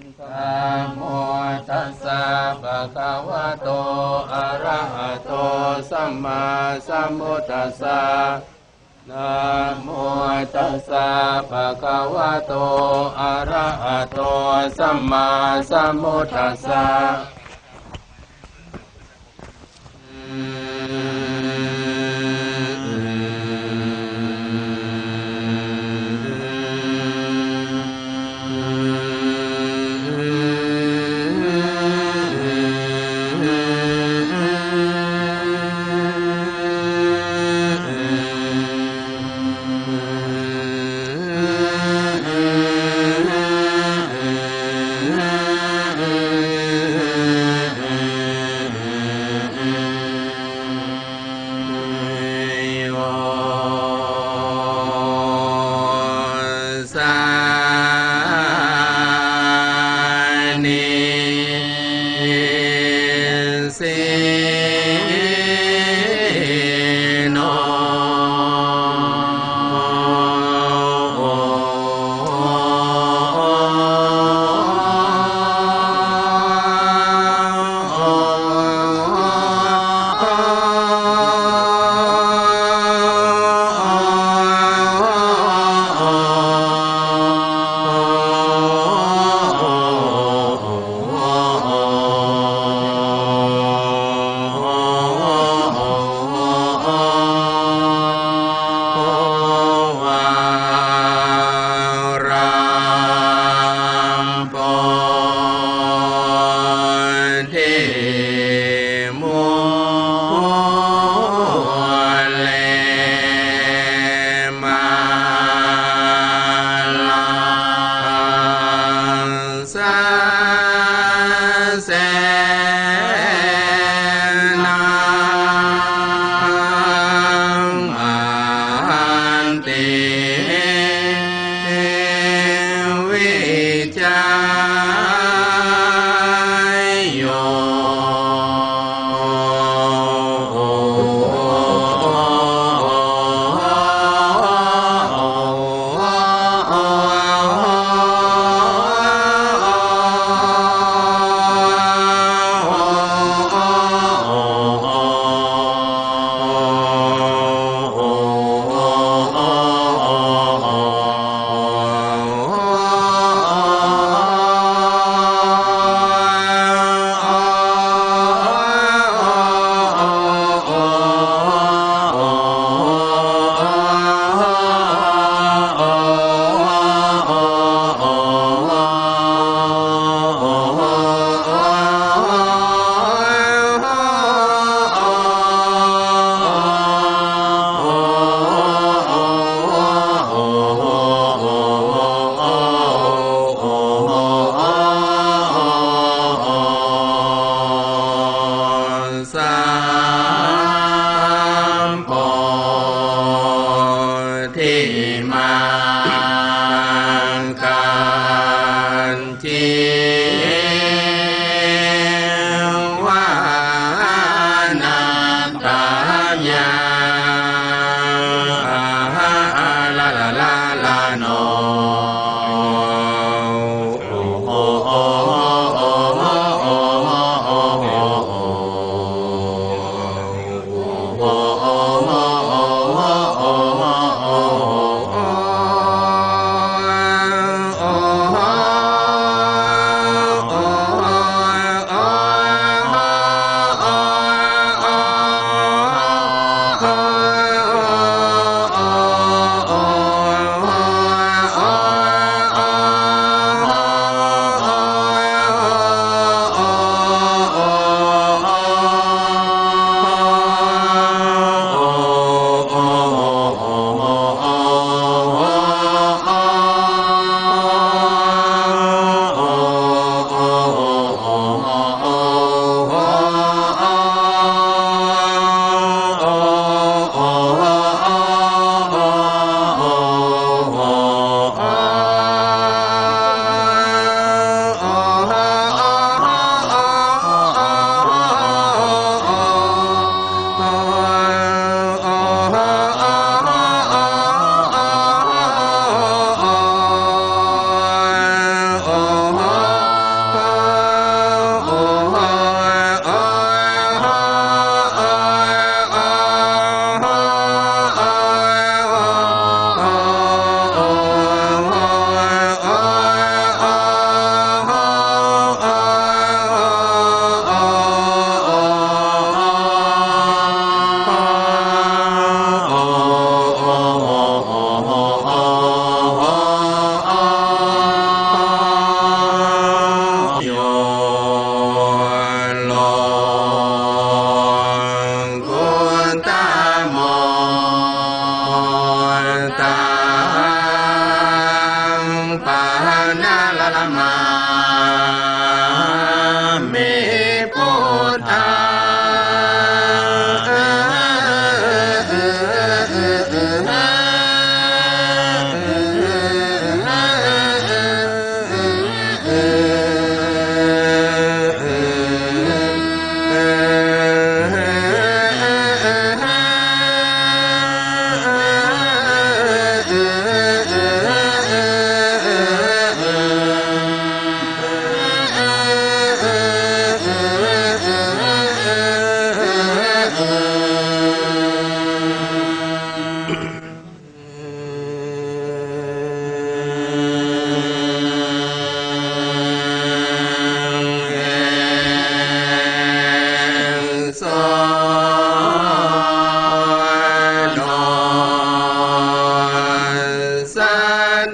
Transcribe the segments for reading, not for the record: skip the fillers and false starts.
นะโมตัสสะภะคะวะโตอะระหะโตสัมมาสัมพุทธัสสะนะโมตัสสะภะคะวะโตอะระหะโตสัมมาสัมพุทธัสสะ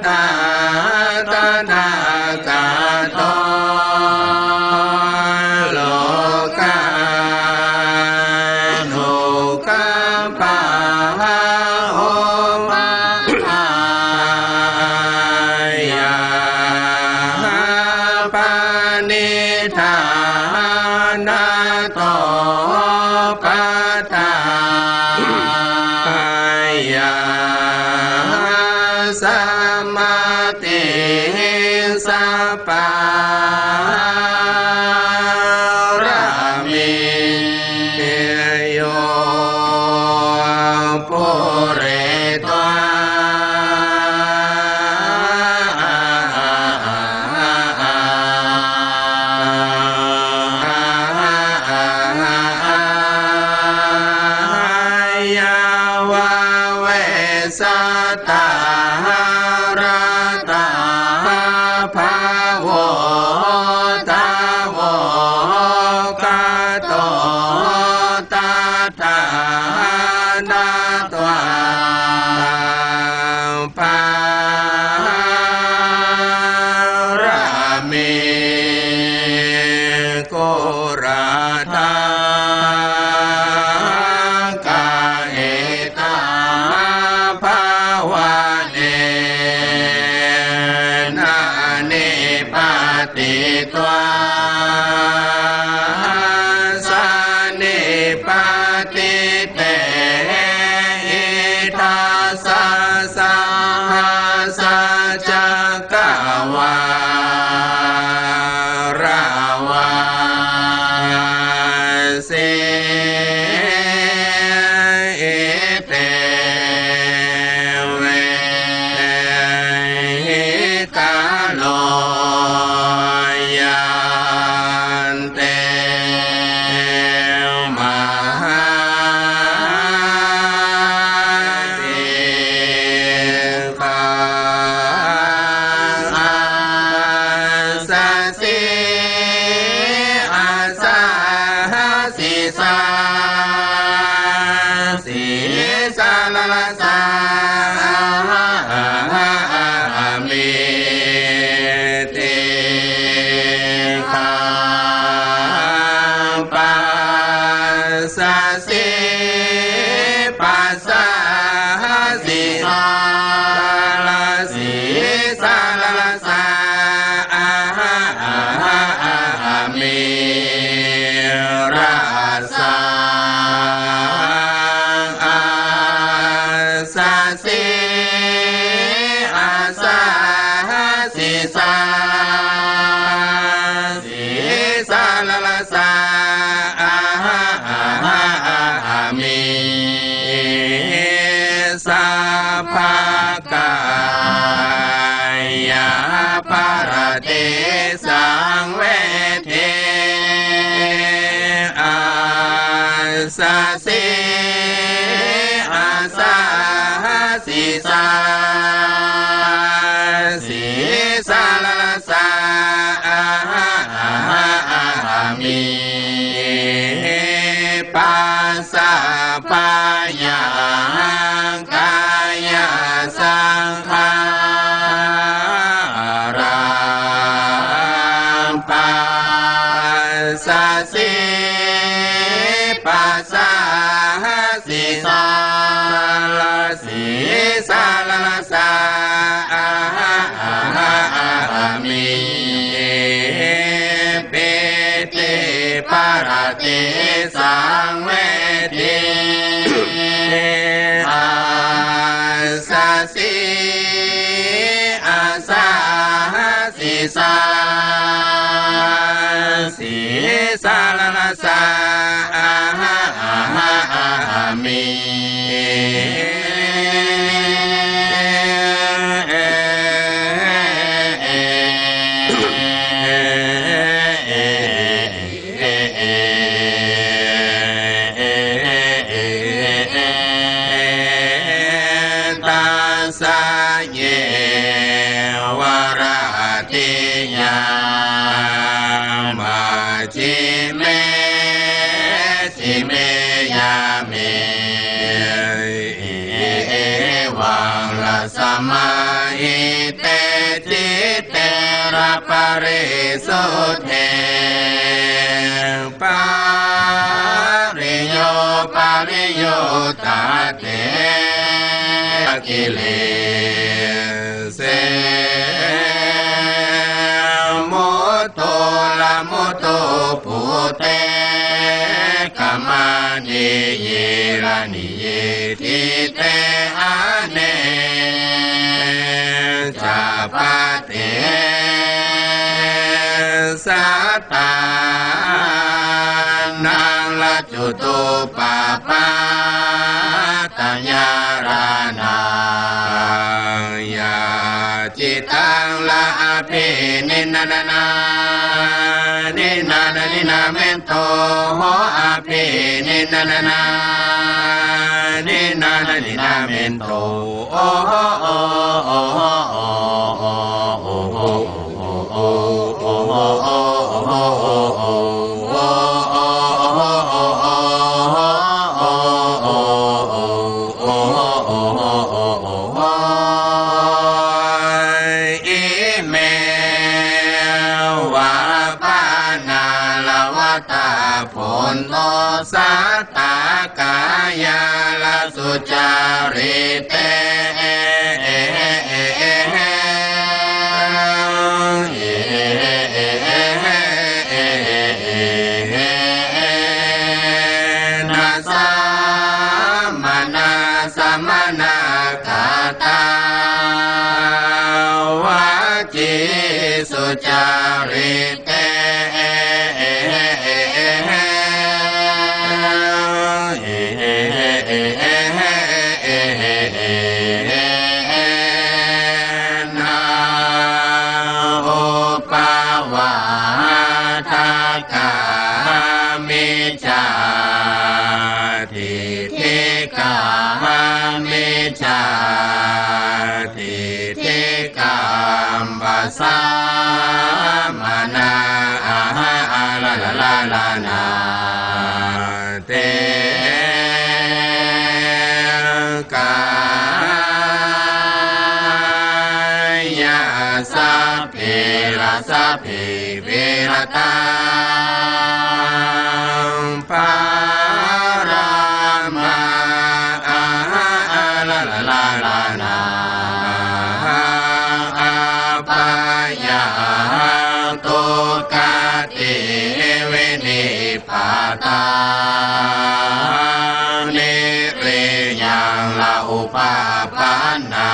ตาตถากาโตโลกานุกัมปะโอมาายาปานิธานาโตปัฏฐายาสัมมาติสัพพะรามิโยปุเรตวาสัตตาราตาภาวตาวกาโตตัฏฐานาตวาปารามิโกราธาติตวาสานิปติเตอิทัสสะสังหาสัจจกวาระวาเสเตเวกาโลสัพพกายาปรเตสังเวเทอาสาสิอาสาสิสาสิสาลาสามิปัสสะปายากายสังขาราปัสสะสิปัสสะสิสาลาสิสาลาสามิเปเตปารเตสังเวทิอาสาสิอาสาสิสาสิสาลาสามิสะเยวราติยามาจิเมยาเมวังละสมาหิ ปริสุทธิปาริโยปาริโยตาเตกิเลสมุตโตละมุตโตปุเตกัมมานิเยระนิเยทิเตอะเนจาปะเตสัตตานังละจุตุปาปาตัญญารานาญาจิตังละอภินินานานินานานินาเมนโตโหอภินินานานินานานินาเมนโตโอโหโอโอโหโอโอโหโอโอโหโอโหสัตตากายาลสุจาริเตนะสัมมานาสัมมานาคาตาวาจิสุจาริเตสามานาอาหาลาลาลาลานาเตกายาสัพเพระสัพเพเวรตังปารามาอาหาลาลาลาลานาตุกาติเวนิปาตานิเรยังละอุปาปันนา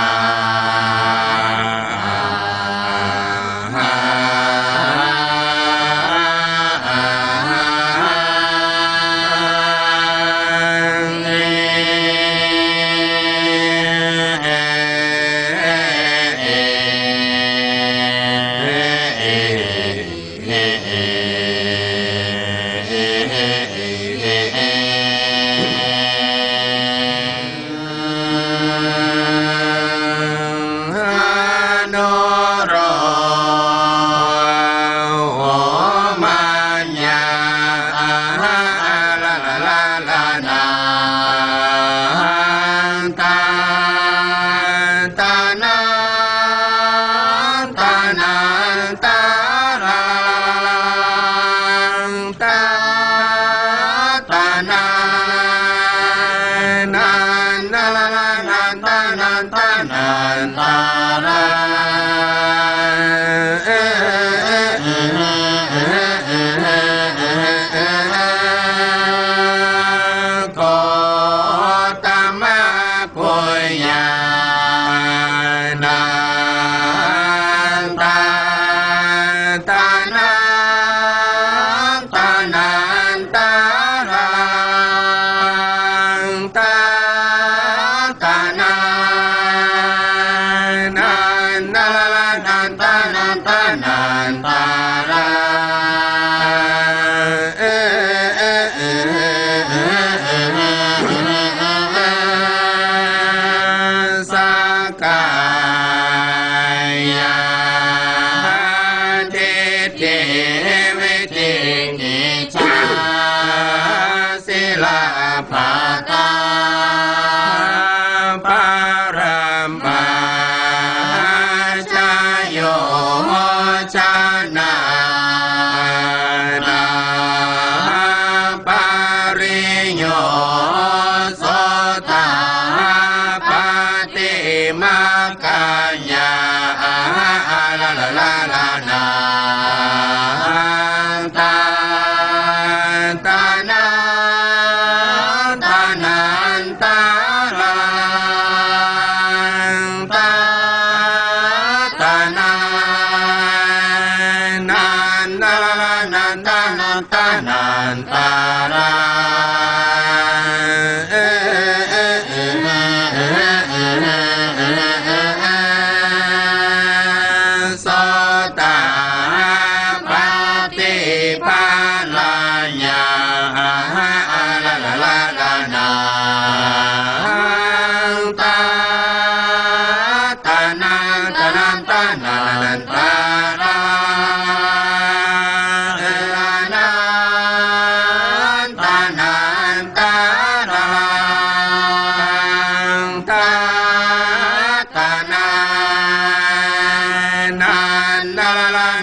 ชา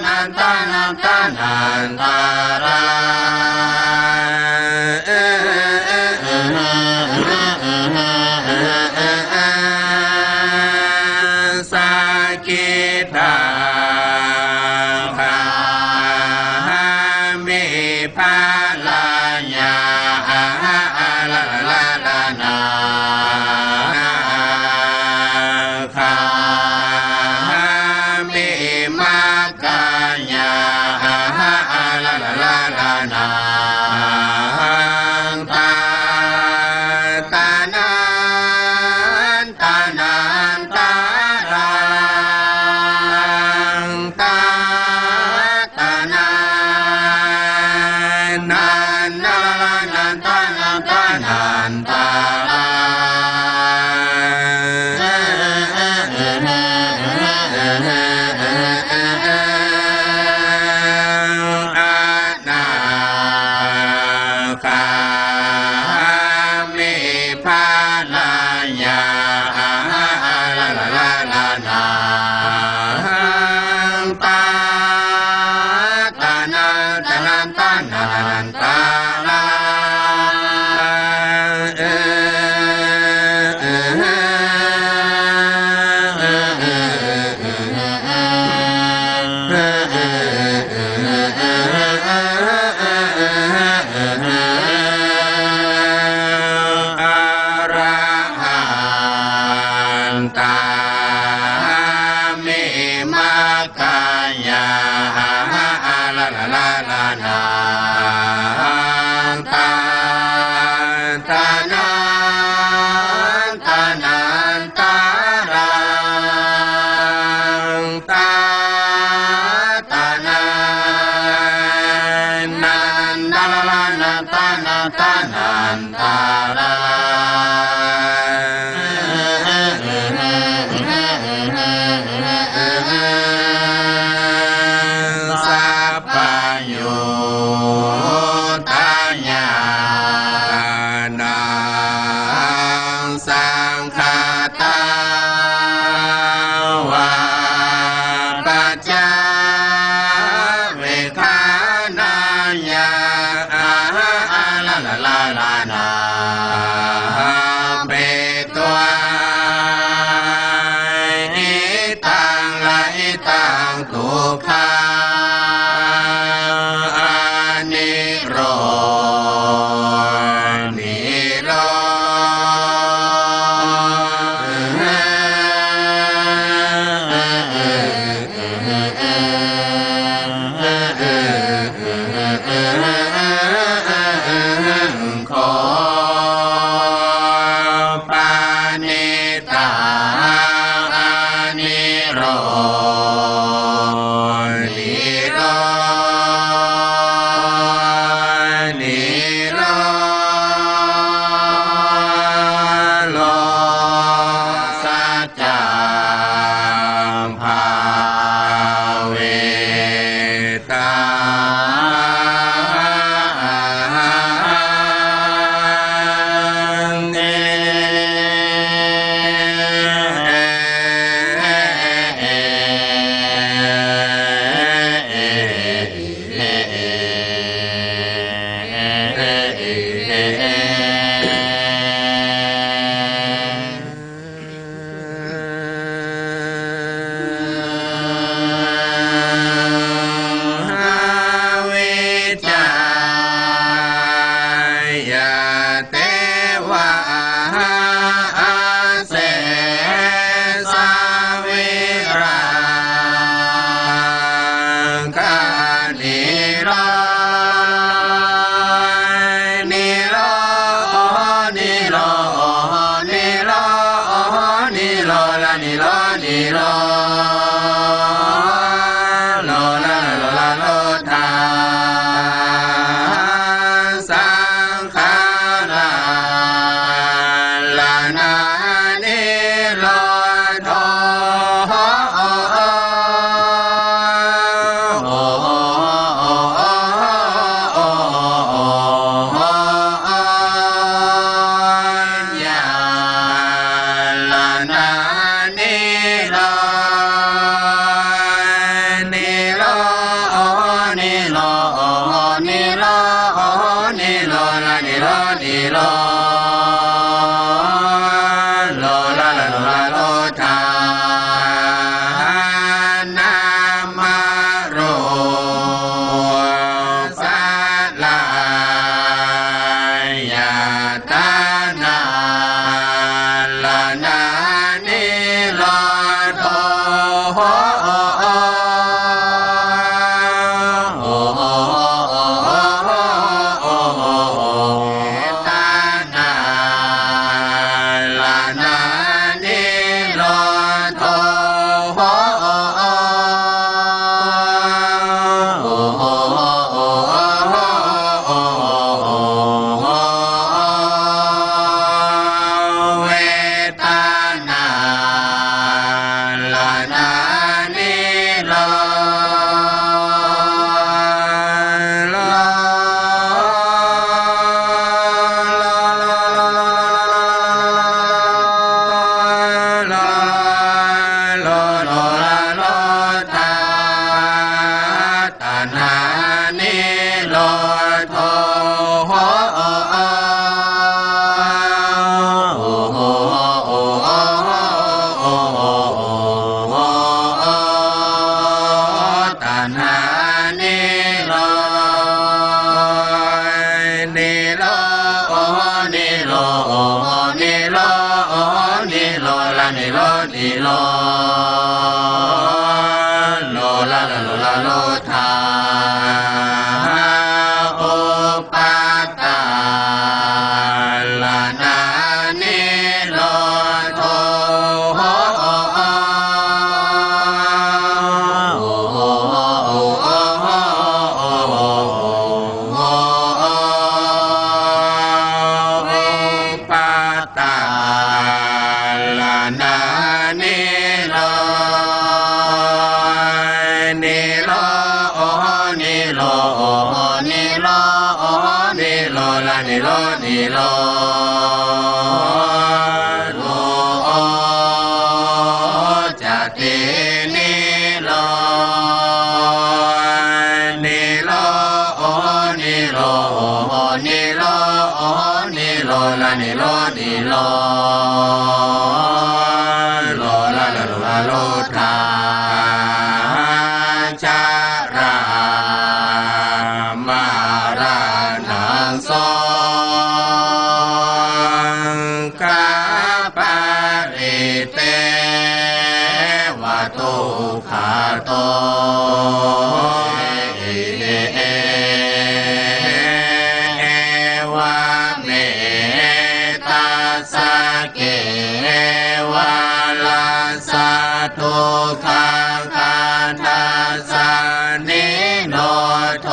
นันตานันตานันตาราสักขิทาคามิภาลายาลาลาลานาคามิมักกายาลาลาลาลานาตาตานันตานันตาราตาตานันนันนันตานันตานันตาราคามิภาลายาลาลาลาลานาตาตานันตานันตานันตาราตามิมักกายาลาลาลาลานาตาตานันตานันตาราตาตานันนันตาลานันตานันตานันตาราสัพพโยตายานังสังฆาตาวาปัจจาเวคานายาลาลาลาลานาเปตัวอิตังละอิตังทุกขานิโรขอปานิตานิโรนิโรนิโรโลสัจจังภาเวตา โลละโลละโลธาโอปาตาลานานิโลโทนิโรนิโรโลจัตตินิโรนิโรนิโรนิโรนิโรละนิโรนิโรโลละโลละโลธาจารามารานังโสขาโตเอวะเมตัสสะเกวะลาสัตตุขังคันธัสสะนิโนโท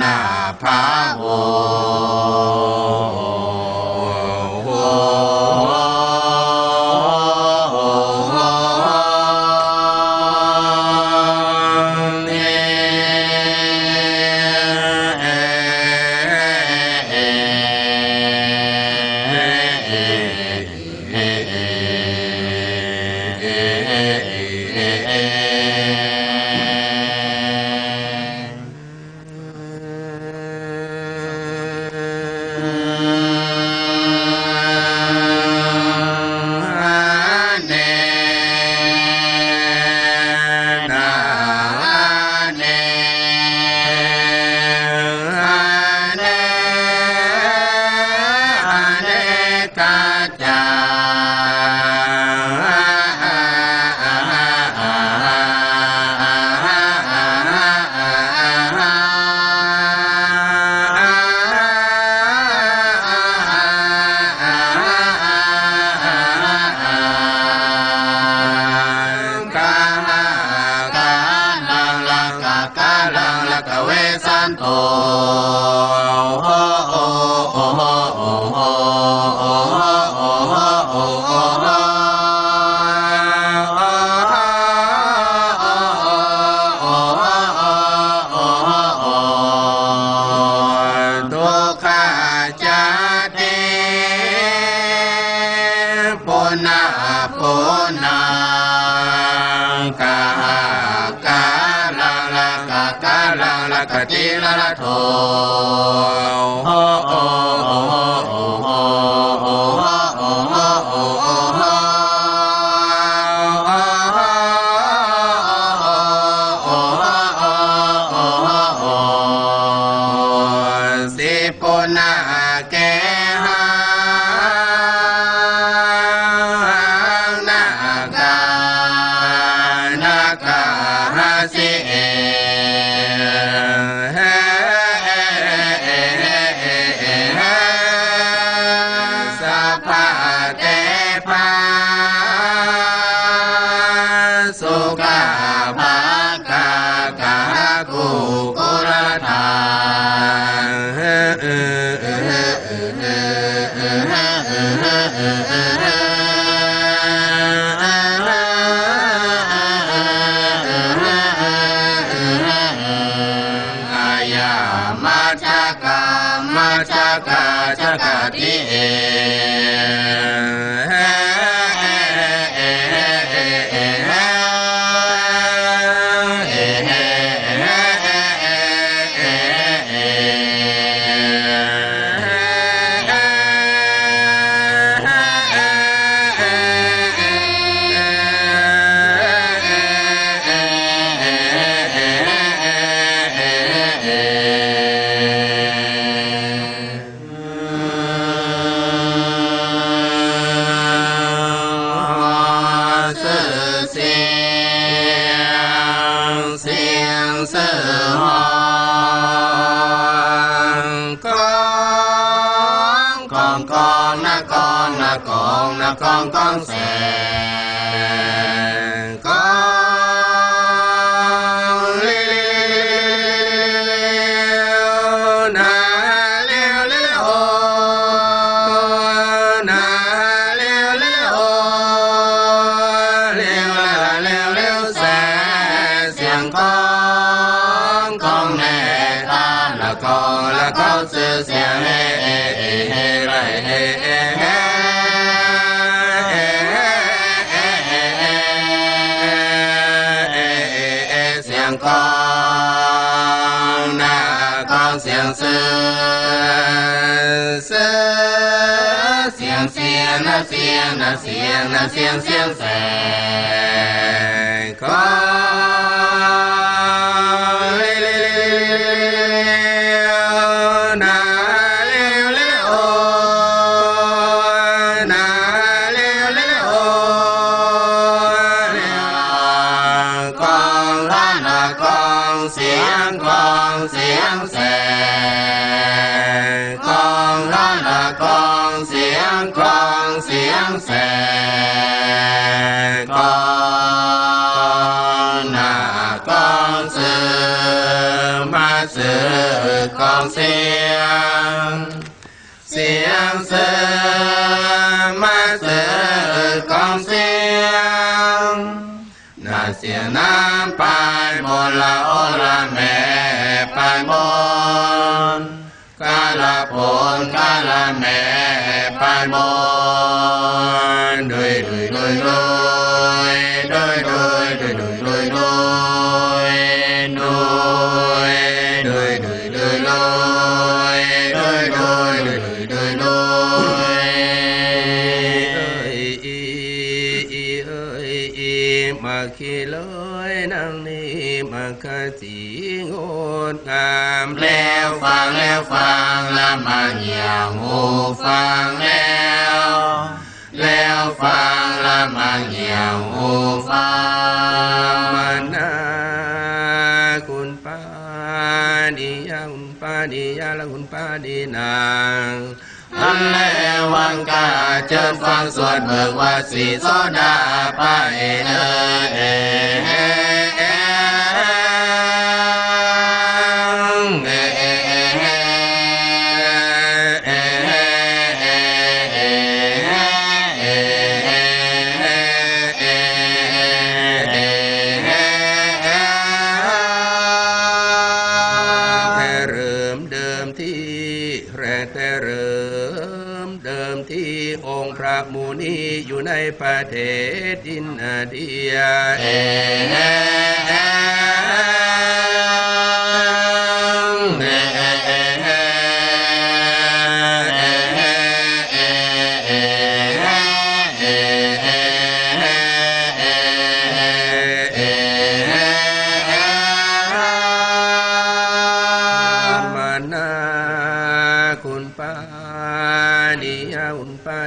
นาภาโวโตทุกขาจติปุณาปุณากากาลังละกากาลังละกติละละโทสิปุณาเกหานาคานาคาสิ เสียงสื่อหองกองนะกองนะกองนะกองกองแสกองเลี้ยวนะเลี้ยวเลี้ยวนะเลี้ยวเลี้ยวเลี้ยวละเลี้ยวเลี้ยวแสเสียงกองแน่ตาละกองละกองสื่อเสียงเฮ้เฮ้ไรเฮ้กองหน้ากองเสียงเสียงนะเสียงนะเสียงนะเสียงเสียงแสกองเลี้ยวนะเลี้ยวเลี้ยวนะเลี้ยวเลี้ยวกองละนะกองเสียงแสกองละนะกองเสียงแสกองหน้ากองสื่อมาสื่อกองเสียงสื่อมาสื่อกองเสียงน่าเสียน้ำไปบนละโอละแม่ไปบนกาละผลกาละแม่ไปบนด้วยมาคีเลยนางนี้มาคาจีงดงามแล้วฟังละมาเหี่ยวหูฟังแล้วฟังละมาเหี่ยวหูฟังมานาคุณป้าดียาคุณป้าดียาละคุณป้าดีนางอันแล้ววังกาเชิญฟังสวดเบิกว่าสีโซดาไปที่องค์พระมุนีอยู่ในประเทศอินเดีย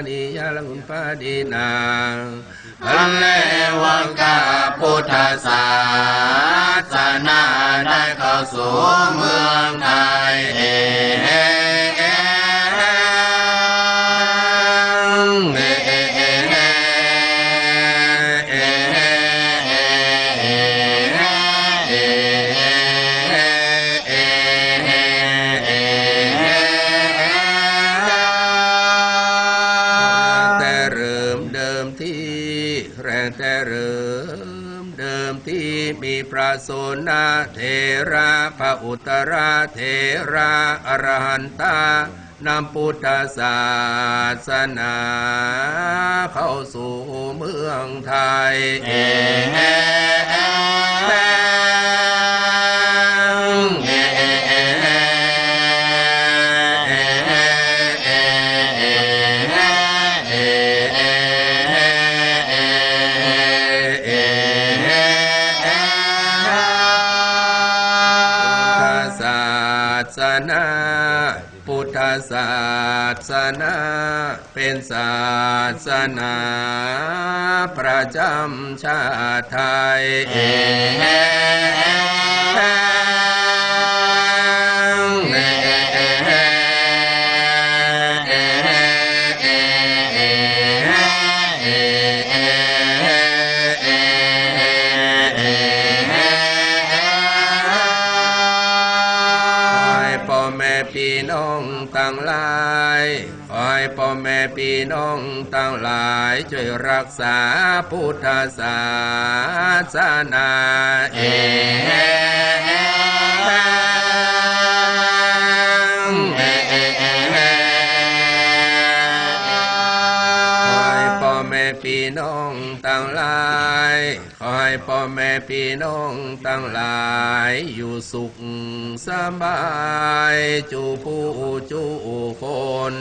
นิยาลังปาดีนางอันเลวังกาพุทธศาสนาได้เข้าสู่เมืองไทยแต่เดิมที่มีพระโสนเถระพระอุตราเถระอรหันตานำพุทธศาสนาเข้าสู่เมืองไทยพุทธศาสนา เป็นศาสนาประจำชาติไทยพี่น้องต่างหลายขอให้พ่อแม่พี่น้องต่างหลายช่วยรักษาพุทธศาสนาพี่น้องต่างหลายขอให้พ่อแม่พี่น้องต่างหลายอยู่สุขสบายจูผู้จูคน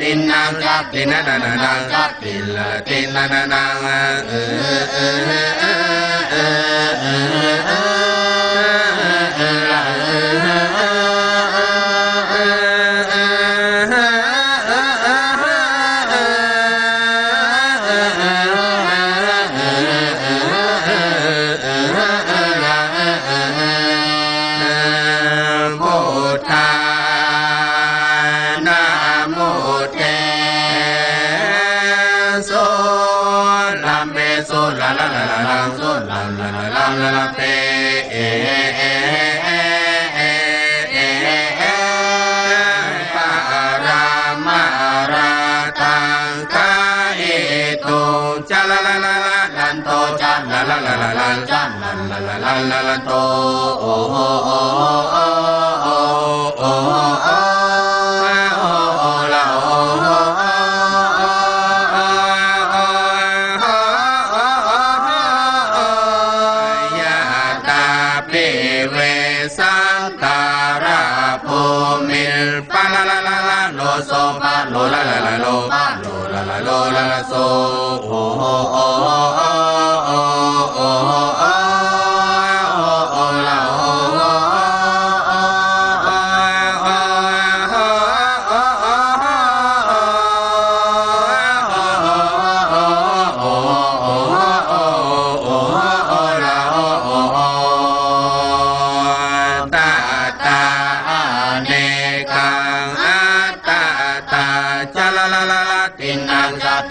ตินนังจักตินนันนังจักติลตินนันนังเปปารามาราตังกาเอตุจัลลาลาลันโตจัลลาลาลันจัลลาลาลันโตโอโอโอโอโอโอโอโซปะโลลาลาลาโลปะโลลาลาโลลาลาโซโอโอโอโอโอโอโอโอลาโอโอ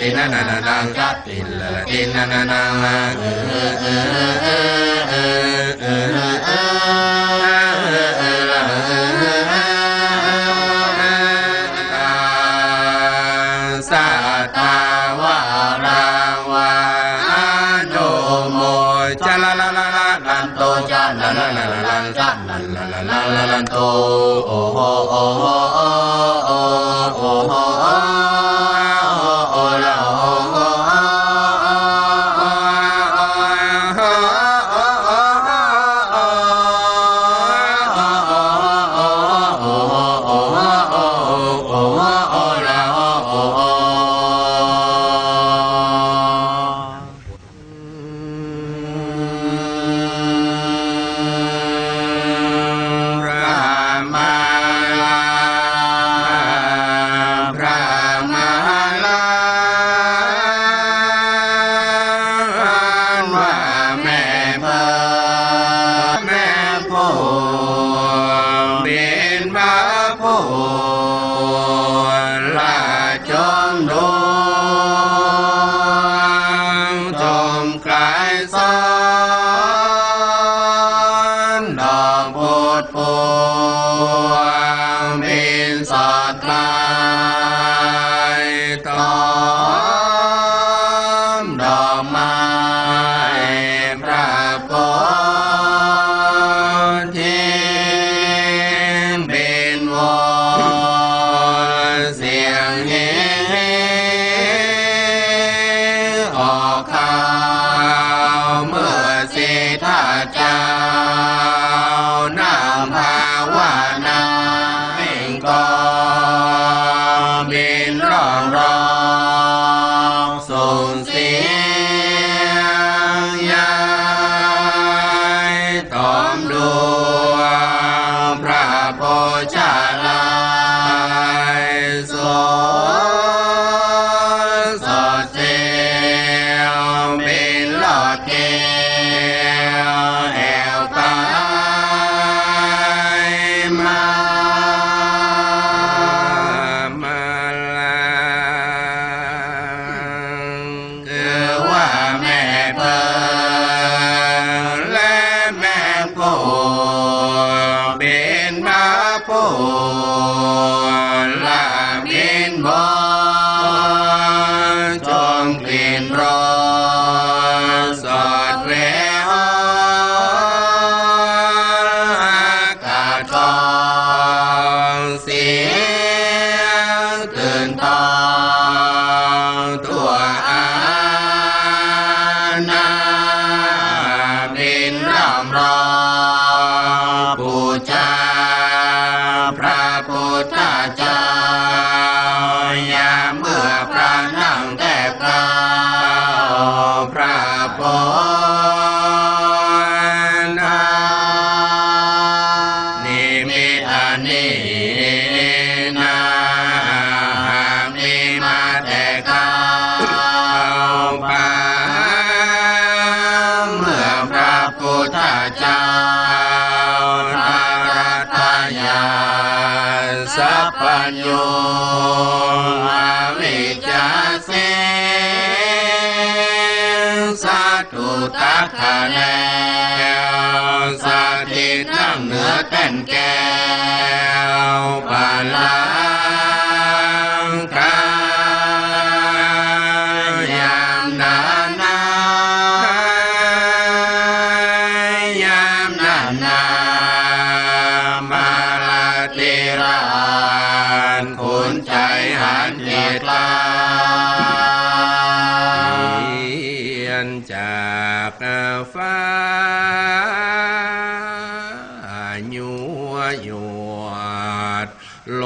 ตินนันนังจักติลตินนันนังสัตตาวาราวาโนโมจัลลาลาลันโตจัลลาลาลันจัลลาลาลันโตโอโอโอโอโอโอมาลา กายตอมดอกไม้พระโพธิเป็นวอนเสียงเฮออกข่าวเมื่อสิทธาเจ้านำภาวนาเพ่งกองบินร้องร้องส่งเสียงยายตอมดวงพระโพชาลายสดสดเสียวเป็นหลอดแก้วแอวตายมาลาคือว่าแม่เพิ่นและแม่ผู้เป็นมาผู้ละบินบนจงกลิ่นร้อนสอดแววอากาศกองเสียงตื่นตองตัวอาณาบินร่ำร้องบูชาพระพุทธเจ้ายามเมื่อพระนั่งแทบกาวพระโพนานิมิตอันนี้นาหากมีมาแต่ข้าวป่าเมื่อพระพุทธเจ้าทารัตยาสัพพัญญูอวิชชาเสสัตตุตักขะแนวสถิตนั่งเหนือแท่นแก้วบาลังกายามนานายามนามาลาติรานคุณใจหันเกียรติลาจากฟ้ายัวหยวดโล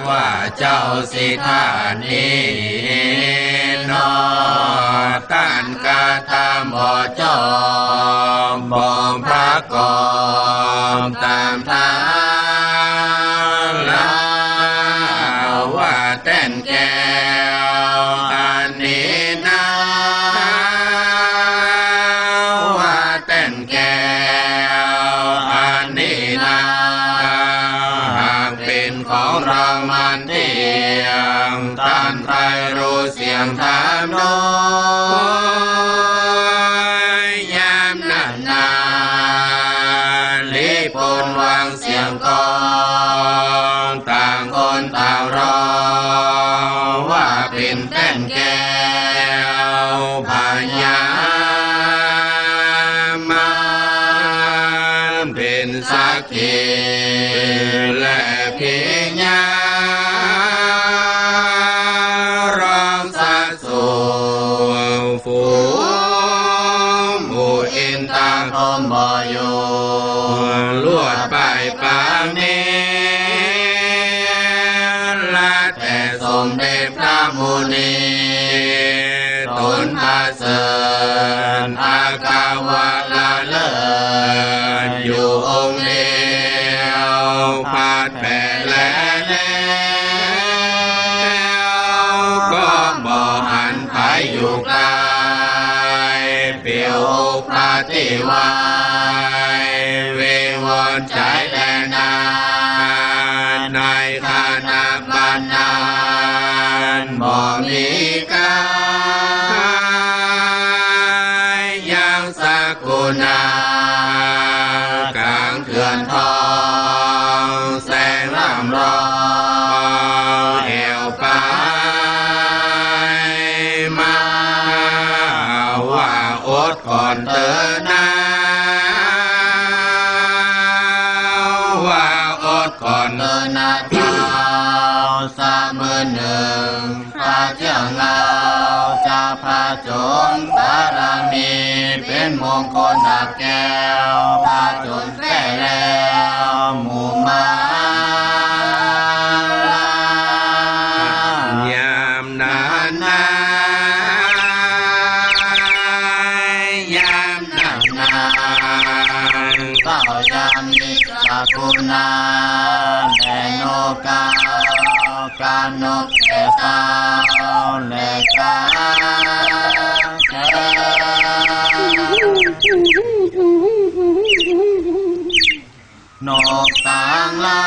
ว่าเจ้าสิท่านี้นอต้านกาตามบ่อจอมบ่มพระกอมตามทางลาว่าเต้นแก้วอันนี้นะว่าเต้นแก้วอันนี้นะหากเป็นของเรามันเที่ยงต้านใครรู้เสียงถามโน้ยามนาลิปนวางเสียงกองต่างคนต่างร้องว่าเป็นเต้นแก้วพญามันเป็นสักขีและพิญญาบ่อยู่ลวดไปปางนี้ละแต่สมเด็จพระมุนีตนพาเสนอากาวะละเลิศอยู่องค์เดียวพาดแผ่และแล้วก็บ่หันไปอยู่ไกลเปี่ยวพระทิวายเววอนใจแลนา ในขณะบัดนั้นบ่มีกายยังสักกุณากลางเขื่อนทองแสงร่ำรองแอวไปมาว่าอดก่อนเถิดนะว่าอดก่อนเถิดนะเจ้าสามมือหนึ่งข้าเจ้าเราจะพาจนบารมีเป็นมงคลดับแก้วพาจนแท้แล้วหมู่มายามนานนายามนานนานก็ยามนิจคุณาแด่นกการนกแก่สาวและกาแก่นกต่างหลา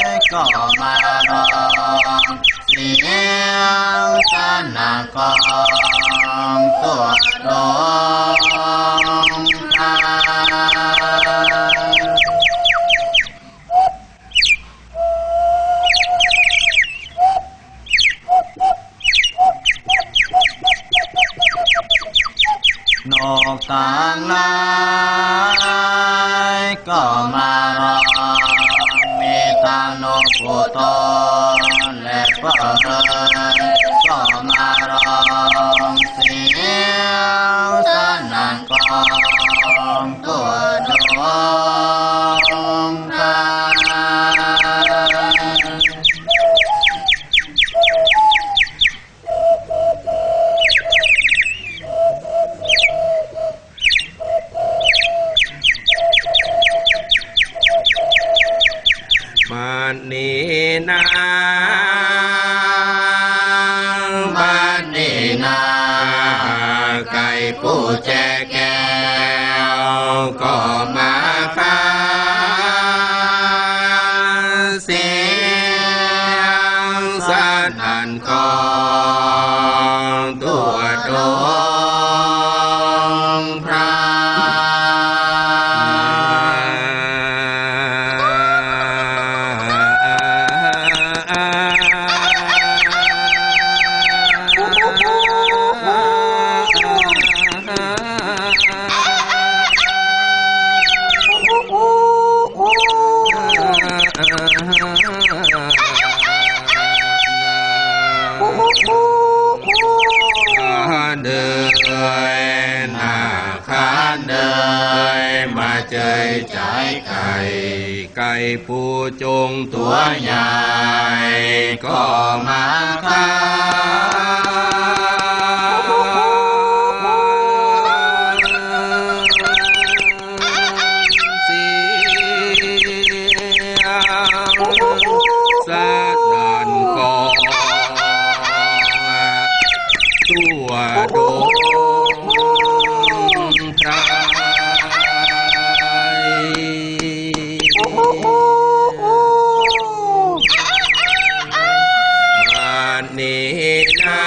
ยก็มาร้องเสียงสนากองตัวดงพานกต่างหลายก็มาร้องมีตานกผู้โตและก็เรินก็มาร้องเสียงสนั่นกองตัวดวงพบัดนี้นะบัดนี้นะไก่ผู้แจแก้วก็มาค้าเสียงสนั่นกองตัวดวงพระเดินหน้าขานเดินมาเจยใจไก่ผู้จงตัวใหญ่ก็มาค้าเสียงสนั่นกองตัวดงพรายบัดนี้นะ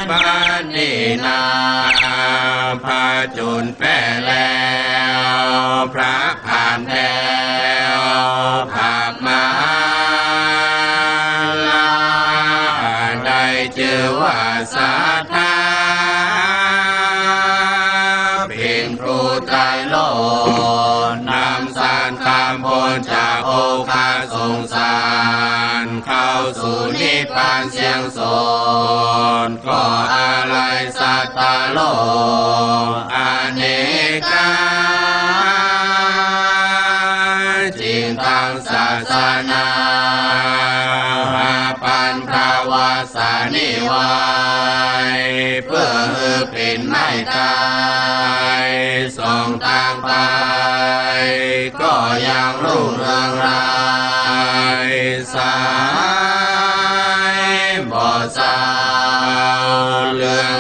บัดนี้นะพาจนแป้แล้วพระผ่านแล้วภาพมาได้เจอว่าศรัทธาเป็นครูไตรโลกนำสารคำพ้นจากโอคาสงสารเข้าสู่นิพพานเสียงโสนก็อะไรสัตตโลกอเนกาจิงตังศาสนาปันภาวาสานิวายเพื่อเป็นไม่ตายส่องทางไปก็ยังรุ่งเรืองรายสายบ่อสาวเรื่อง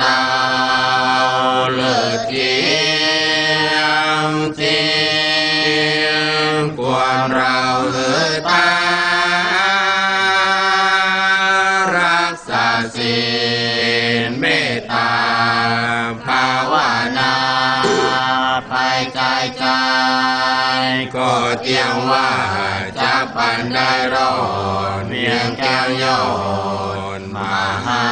ราวเลิศเกียงที่ ควรเราเอ่ยตารักษาศีลเมตตาภาวนาภายใจใจก็เตียงว่าจะปันได้รอดเมียงแก้วย้อนมหา